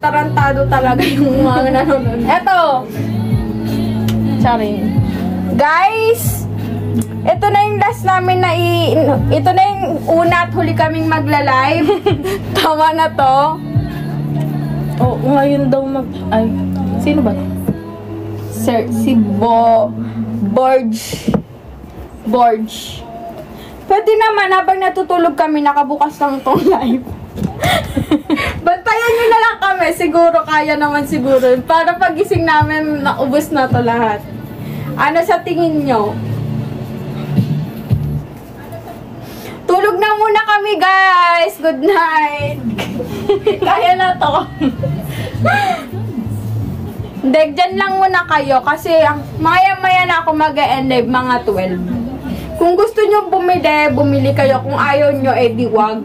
Tarantado talaga yung mga nanonood. Eto! Charing. Guys! Ito na yung last namin na ito na yung una at huli kaming magla-live. Tama na to. Oo, ngayon daw ay, sino ba? Sir, si Borge. Pwede naman, habang natutulog kami, nakabukas lang tong live. Bantayan nyo na lang kami. Siguro, kaya naman siguro. Para pagising namin, naubos na to lahat. Ano sa tingin nyo? Tulog na muna kami, guys. Good night. Kaya na to. Hindi, dyan lang muna kayo. Kasi maya-maya na ako mag-e-end live, mga 12. Kung gusto nyo bumili kayo. Kung ayaw nyo, di wag.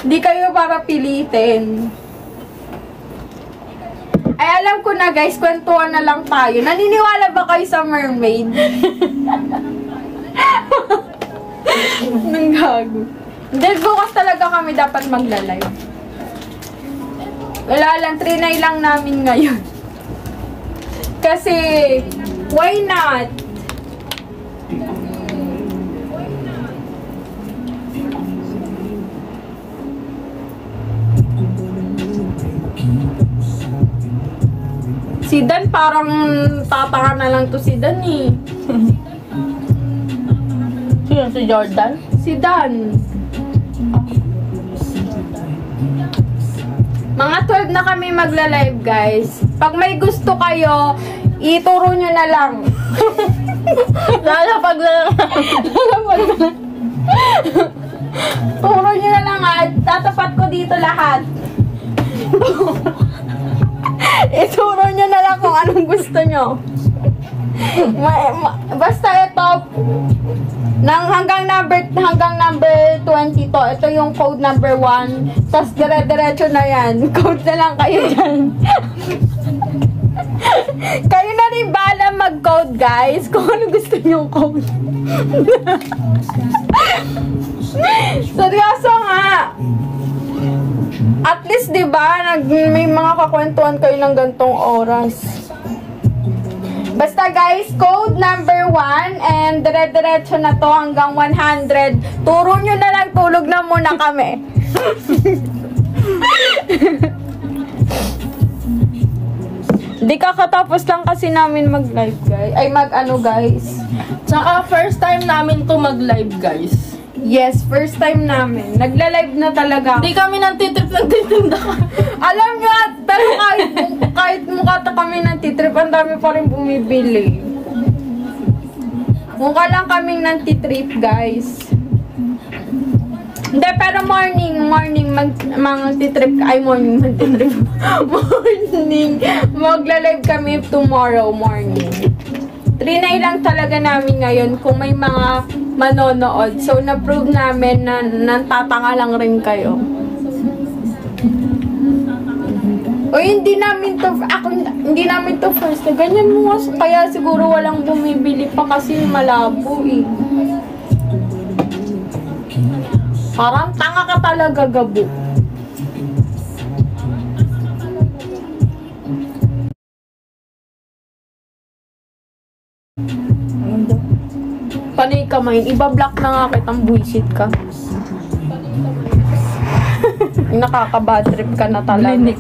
Di kayo para pilitin. Ay, alam ko na, guys. Kwentuhan na lang tayo. Naniniwala ba kayo sa mermaid? Nang gago. Dahil bukas talaga kami dapat magla-live. Wala lang, trinay lang namin ngayon. Kasi, why not? Si Dan, parang tataka na lang to si Dan eh. Sino si Jordan? Si Dan. Mga 12 na kami magla-live, guys. Pag may gusto kayo, ituro nyo na lang. Lalapag na lang. Turo nyo na lang at tatapat ko dito lahat. Ituro nyo na lang kung anong gusto nyo. Basta ito, hanggang number 20 to. Ito yung code number 1. Tapos dire-diretso na yan. Code na lang kayo dyan. Kayo na rin bala mag-code, guys. Kung ano gusto nyo code. Seryoso nga. At least, diba, may mga kakwentuhan kayo ng gantong oras. Basta guys, code number 1 and dire-diretso na to hanggang 100. Turo nyo na lang, tulog na muna kami. Di kakatapos lang kasi namin mag-live, guys. Ay, mag-ano, guys. Tsaka first time namin to mag-live, guys. Yes, first time namin. Nagla-live na talaga. Hindi kami nagtitrip, nagtitinda ka. Alam nyo, pero kahit mukha kami nagtitrip, ang dami pa rin bumibili. Mukha lang kaming nagtitrip, guys. Hindi, pero morning, magtitrip, morning, magla-live kami tomorrow morning. Trinay lang talaga namin ngayon kung may mga manonood. So, na-prove namin na nantatanga lang rin kayo. O, hindi namin to first. Ganyan mo nga. Kaya siguro walang bumibili pa kasi malabo eh. Parang tanga ka talaga, Gabo. Panay ka main. Iba-block na nga kitang buisit ka. Nakaka-bad trip ka na talaga.